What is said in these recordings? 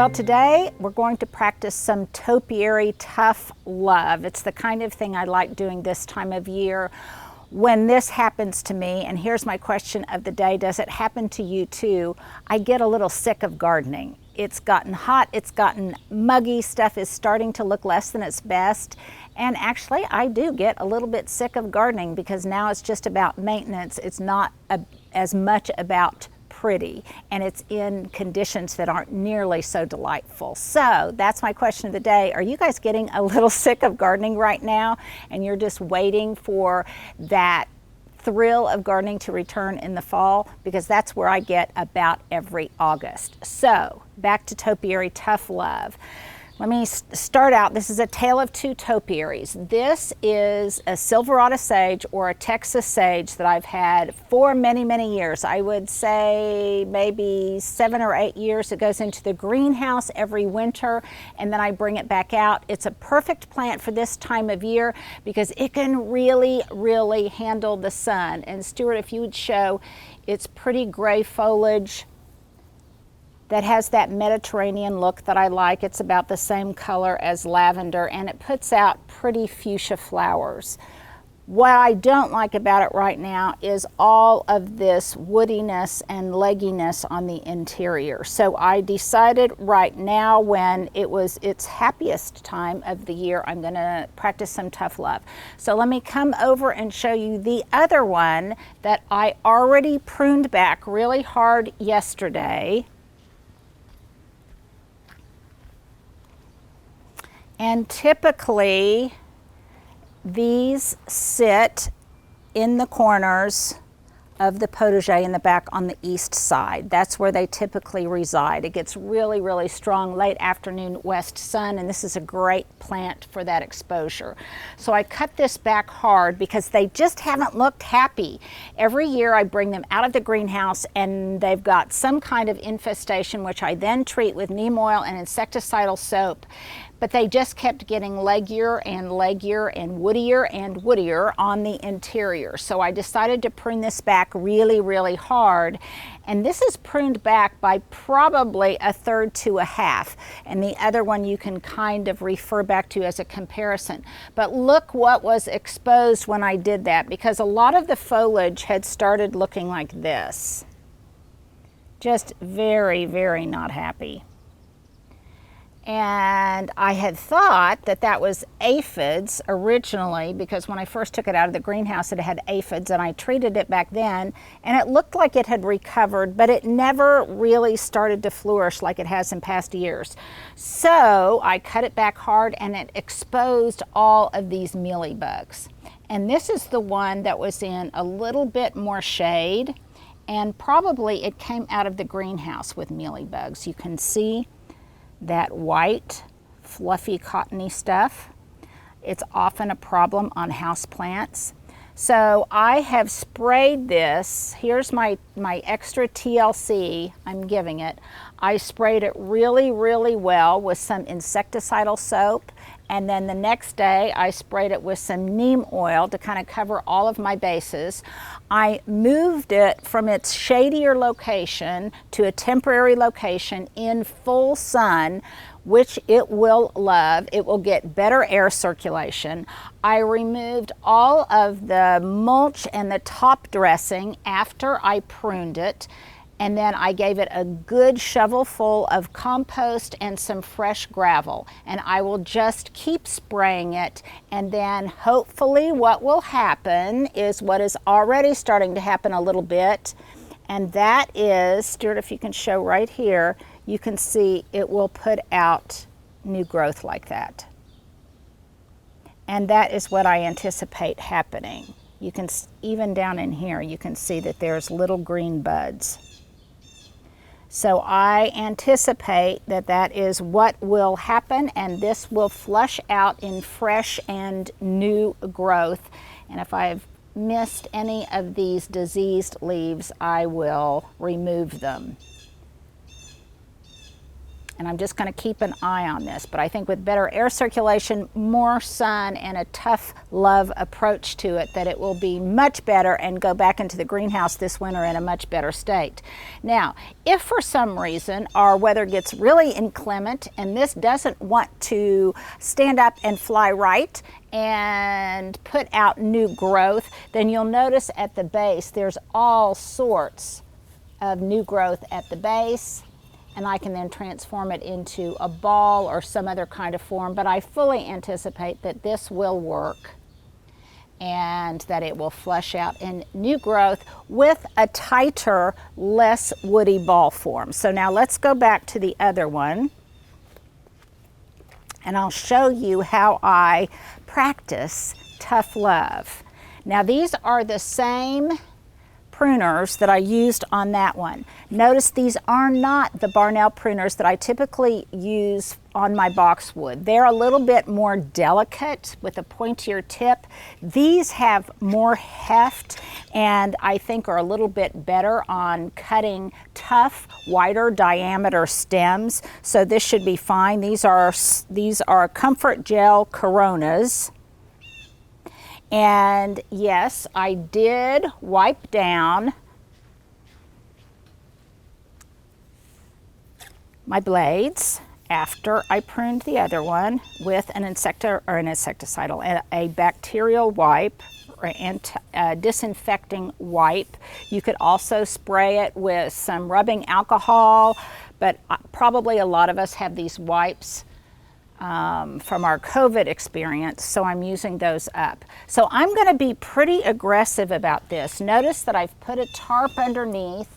Well, today we're going to practice some topiary tough love. It's the kind of thing I like doing this time of year when this happens to me. And here's my question of the day. Does it happen to you too? I get a little sick of gardening. It's gotten hot, it's gotten muggy, stuff is starting to look less than its best. And actually, I do get a little bit sick of gardening because now it's just about maintenance. It's not as much about pretty, and it's in conditions that aren't nearly so delightful. So that's my question of the day. Are you guys getting a little sick of gardening right now and you're just waiting for that thrill of gardening to return in the fall? Because that's where I get about every August. So back to topiary tough love. Let me start out. This is a tale of two topiaries. This is a Silverado sage or a Texas sage that I've had for many, many years. I would say maybe 7 or 8 years. It goes into the greenhouse every winter and then I bring it back out. It's a perfect plant for this time of year because it can really, really handle the sun. And Stuart, if you would show, it's pretty gray foliage that has that Mediterranean look that I like. It's about the same color as lavender and it puts out pretty fuchsia flowers. What I don't like about it right now is all of this woodiness and legginess on the interior. So I decided right now, when it was its happiest time of the year, I'm gonna practice some tough love. So let me come over and show you the other one that I already pruned back really hard yesterday. And typically, these sit in the corners of the potager in the back on the east side. That's where they typically reside. It gets really, really strong late afternoon west sun, and this is a great plant for that exposure. So I cut this back hard because they just haven't looked happy. Every year I bring them out of the greenhouse and they've got some kind of infestation, which I then treat with neem oil and insecticidal soap. But they just kept getting leggier and leggier and woodier on the interior. So I decided to prune this back really, really hard. And this is pruned back by probably 1/3 to 1/2. And the other one you can kind of refer back to as a comparison. But look what was exposed when I did that, because a lot of the foliage had started looking like this. Just very, very not happy. And I had thought that that was aphids originally, because when I first took it out of the greenhouse it had aphids and I treated it back then and it looked like it had recovered, but it never really started to flourish like it has in past years. So I cut it back hard and it exposed all of these mealybugs. And this is the one that was in a little bit more shade, and probably it came out of the greenhouse with mealybugs. You can see that white, fluffy, cottony stuff. It's often a problem on house plants. So I have sprayed this. Here's my extra TLC I'm giving it. I sprayed it really, really well with some insecticidal soap. And then the next day I sprayed it with some neem oil to kind of cover all of my bases. I moved it from its shadier location to a temporary location in full sun, which it will love. It will get better air circulation. I removed all of the mulch and the top dressing after I pruned it. And then I gave it a good shovel full of compost and some fresh gravel. And I will just keep spraying it. And then hopefully what will happen is what is already starting to happen a little bit. And that is, Stuart, if you can show right here, you can see it will put out new growth like that. And that is what I anticipate happening. You can, even down in here, you can see that there's little green buds. So I anticipate that that is what will happen, and this will flush out in fresh and new growth. And if I've missed any of these diseased leaves, I will remove them. And I'm just going to keep an eye on this. But I think with better air circulation, more sun, and a tough love approach to it, that it will be much better and go back into the greenhouse this winter in a much better state. Now, if for some reason our weather gets really inclement and this doesn't want to stand up and fly right and put out new growth, then you'll notice at the base there's all sorts of new growth at the base, and I can then transform it into a ball or some other kind of form. But I fully anticipate that this will work and that it will flush out in new growth with a tighter, less woody ball form. So now let's go back to the other one, and I'll show you how I practice tough love. Now these are the same pruners that I used on that one. Notice these are not the Barnell pruners that I typically use on my boxwood. They're a little bit more delicate with a pointier tip. These have more heft and I think are a little bit better on cutting tough, wider diameter stems. So this should be fine. These are Comfort Gel Coronas. And yes, I did wipe down my blades after I pruned the other one with an insecticidal, a bacterial wipe or disinfecting wipe. You could also spray it with some rubbing alcohol, but probably a lot of us have these wipes from our COVID experience, so I'm using those up. So I'm going to be pretty aggressive about this. Notice that I've put a tarp underneath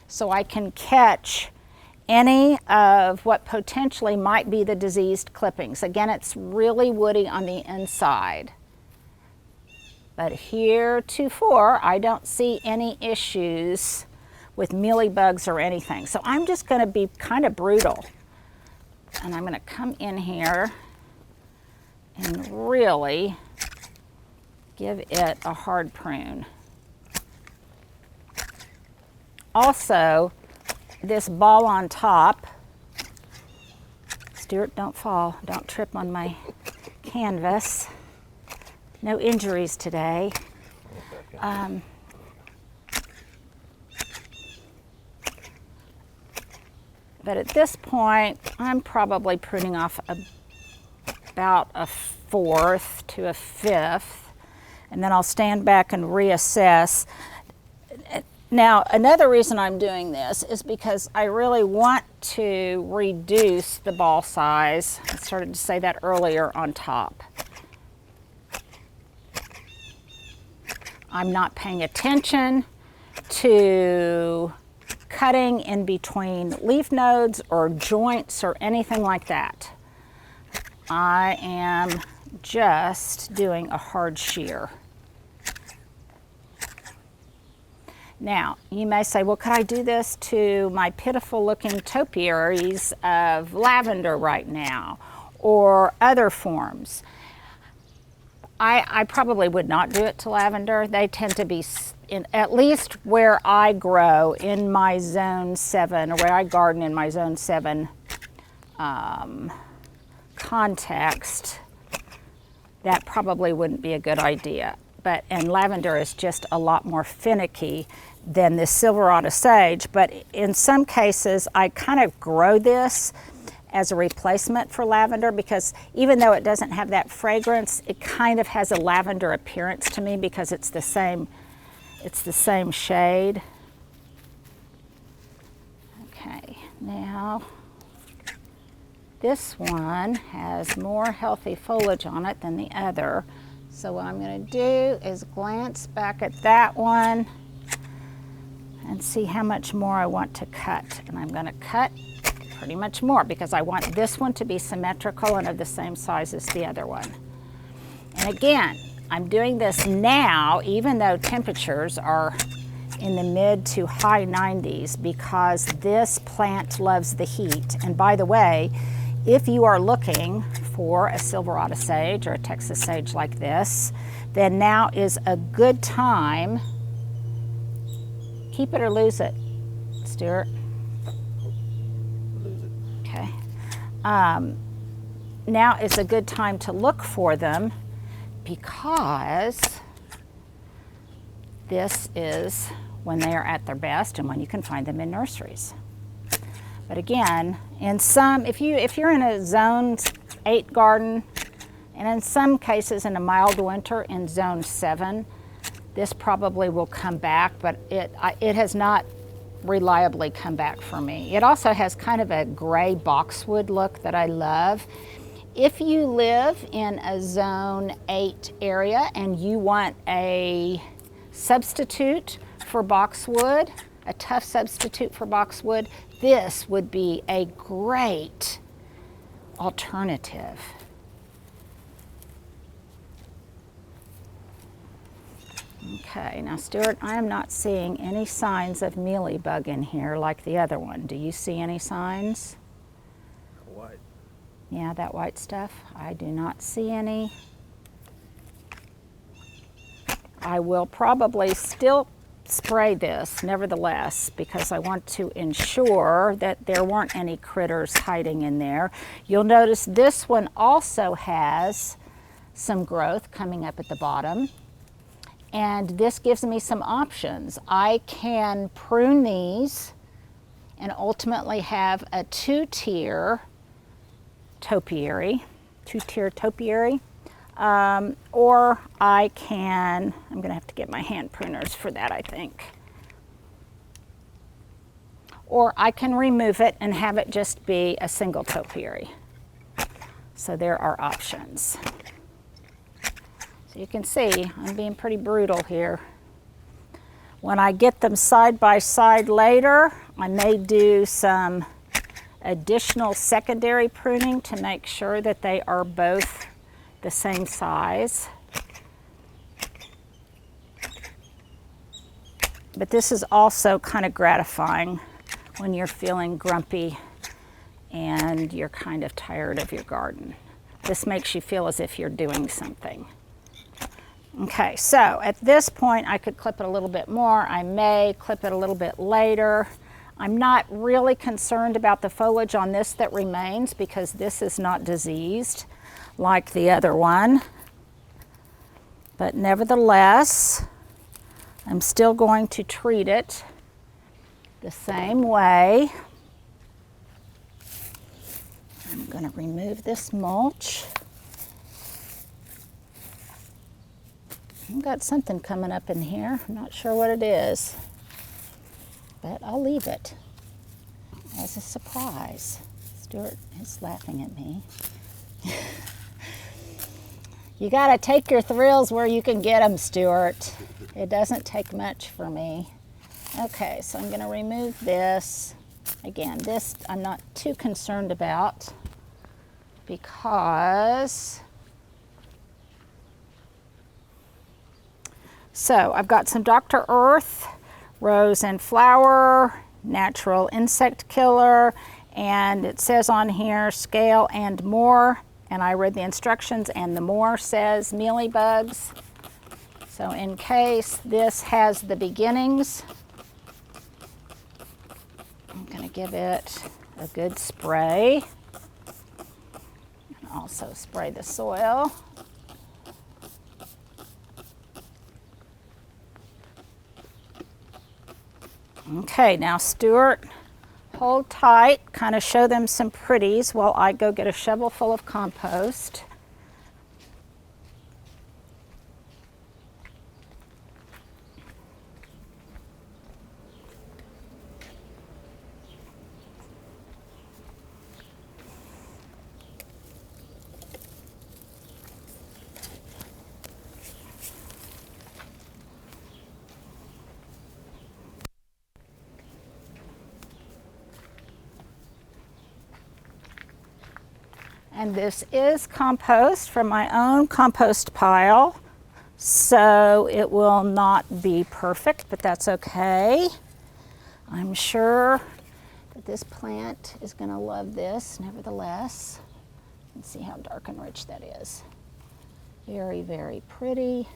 so I can catch any of what potentially might be the diseased clippings. Again, it's really woody on the inside. But heretofore, I don't see any issues with mealybugs or anything. So I'm just going to be kind of brutal. And I'm going to come in here and really give it a hard prune. Also, this ball on top, Stuart, don't fall, don't trip on my canvas. No injuries today. But at this point, I'm probably pruning off about a 1/4 to a 1/5, and then I'll stand back and reassess. Now, another reason I'm doing this is because I really want to reduce the ball size. I started to say that earlier on top. I'm not paying attention to cutting in between leaf nodes or joints or anything like that. I am just doing a hard shear. Now, you may say, well, could I do this to my pitiful looking topiaries of lavender right now or other forms? I probably would not do it to lavender. They tend to be, at least where I grow in my zone 7, or where I garden in my zone 7 context, that probably wouldn't be a good idea. And lavender is just a lot more finicky than this Silverado sage, but in some cases I kind of grow this as a replacement for lavender, because even though it doesn't have that fragrance, it kind of has a lavender appearance to me because it's the same shade. Okay, now this one has more healthy foliage on it than the other. So what I'm going to do is glance back at that one and see how much more I want to cut. And I'm going to cut pretty much more because I want this one to be symmetrical and of the same size as the other one. And again, I'm doing this now, even though temperatures are in the mid to high 90s, because this plant loves the heat. And by the way, if you are looking for a Silverado sage or a Texas sage like this, then now is a good time. Keep it or lose it, Stuart. Lose it. Okay. Now is a good time to look for them because this is when they are at their best and when you can find them in nurseries. But again, in some, if you're in a zone 8 garden, and in some cases in a mild winter in zone 7, this probably will come back, but it has not reliably come back for me. It also has kind of a gray boxwood look that I love. If you live in a zone 8 area and you want a substitute for boxwood, a tough substitute for boxwood, this would be a great alternative. Okay, now Stuart, I am not seeing any signs of mealybug in here like the other one. Do you see any signs? White. Yeah, that white stuff. I do not see any. I will probably still spray this nevertheless because I want to ensure that there weren't any critters hiding in there. You'll notice this one also has some growth coming up at the bottom, and this gives me some options. I can prune these and ultimately have a two-tier topiary, or I can, I'm gonna have to get my hand pruners for that, I think. Or I can remove it and have it just be a single topiary. So there are options. So you can see I'm being pretty brutal here. When I get them side by side later, I may do some additional secondary pruning to make sure that they are both the same size. But this is also kind of gratifying when you're feeling grumpy and you're kind of tired of your garden. This makes you feel as if you're doing something. Okay, so at this point I could clip it a little bit more. I may clip it a little bit later. I'm not really concerned about the foliage on this that remains because this is not diseased like the other one. But nevertheless, I'm still going to treat it the same way. I'm going to remove this mulch. I've got something coming up in here. I'm not sure what it is, but I'll leave it as a surprise. Stuart is laughing at me. You gotta take your thrills where you can get them, Stuart. It doesn't take much for me. Okay, so I'm gonna remove this. Again, this I'm not too concerned about because, so I've got some Dr. Earth, Rose and Flower, Natural Insect Killer, and it says on here scale and more, and I read the instructions and the more says mealybugs. So in case this has the beginnings, I'm going to give it a good spray and also spray the soil. Okay, now Stuart, hold tight, kind of show them some pretties while I go get a shovel full of compost. And this is compost from my own compost pile, so it will not be perfect, but that's okay. I'm sure that this plant is going to love this nevertheless. Let's see how dark and rich that is. Very, very pretty.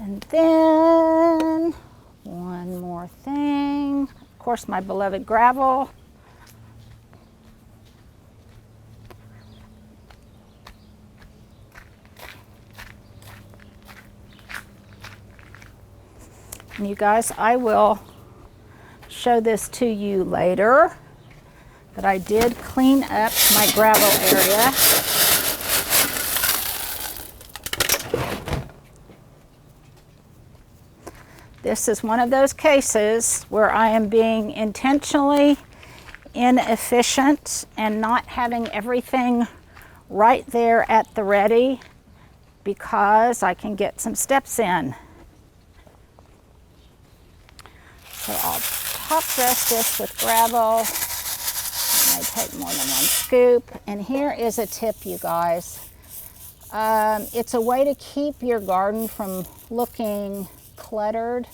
And then one more thing. Of course, my beloved gravel. And you guys, I will show this to you later, but I did clean up my gravel area. This is one of those cases where I am being intentionally inefficient and not having everything right there at the ready because I can get some steps in. So I'll top dress this with gravel. It may take more than one scoop. And here is a tip, you guys. It's a way to keep your garden from looking cluttered,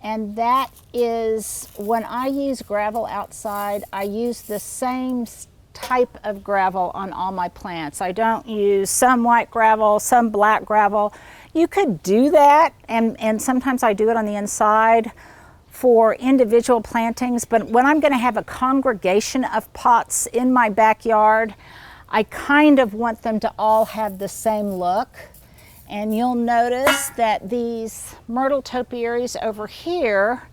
and that is when I use gravel outside, I use the same type of gravel on all my plants. I don't use some white gravel, some black gravel. You could do that, and sometimes I do it on the inside for individual plantings, but when I'm going to have a congregation of pots in my backyard, I kind of want them to all have the same look. And you'll notice that these myrtle topiaries over here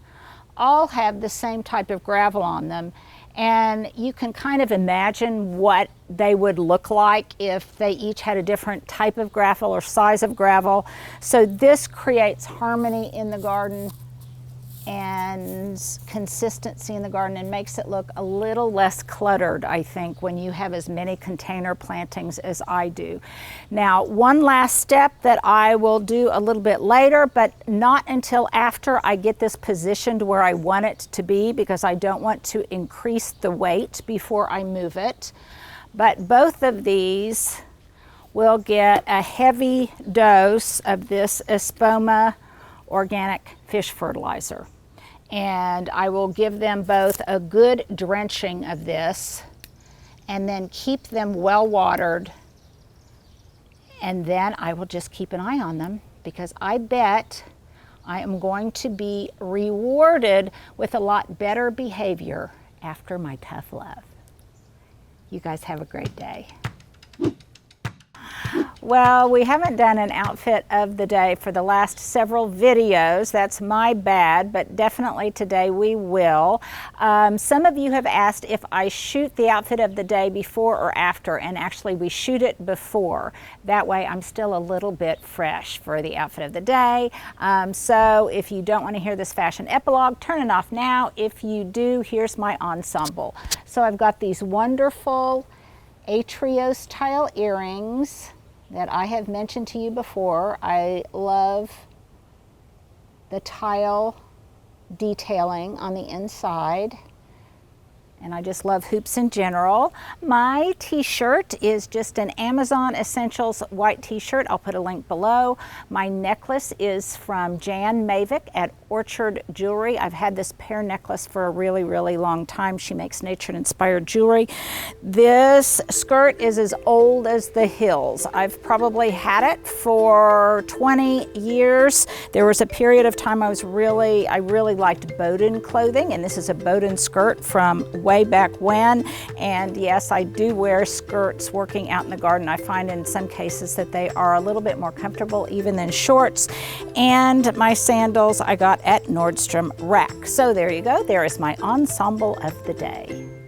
all have the same type of gravel on them. And you can kind of imagine what they would look like if they each had a different type of gravel or size of gravel. So this creates harmony in the garden and consistency in the garden and makes it look a little less cluttered, I think, when you have as many container plantings as I do. Now, one last step that I will do a little bit later, but not until after I get this positioned where I want it to be, because I don't want to increase the weight before I move it. But both of these will get a heavy dose of this Espoma organic fish fertilizer. And I will give them both a good drenching of this and then keep them well watered. And then I will just keep an eye on them, because I bet I am going to be rewarded with a lot better behavior after my tough love. You guys have a great day. Well, we haven't done an outfit of the day for the last several videos. That's my bad, but definitely today we will. Some of you have asked if I shoot the outfit of the day before or after, and actually we shoot it before. That way I'm still a little bit fresh for the outfit of the day. So if you don't want to hear this fashion epilogue, turn it off now. If you do, here's my ensemble. So I've got these wonderful Atrio style earrings that I have mentioned to you before. I love the tile detailing on the inside, and I just love hoops in general. My t-shirt is just an Amazon Essentials white t-shirt. I'll put a link below. My necklace is from Jan Mavick at Orchard Jewelry. I've had this pear necklace for a really, really long time. She makes nature-inspired jewelry. This skirt is as old as the hills. I've probably had it for 20 years. There was a period of time I really liked Bowden clothing, and this is a Bowden skirt from way back when. And yes, I do wear skirts working out in the garden. I find in some cases that they are a little bit more comfortable even than shorts. And my sandals I got at Nordstrom Rack. So there you go. There is my ensemble of the day.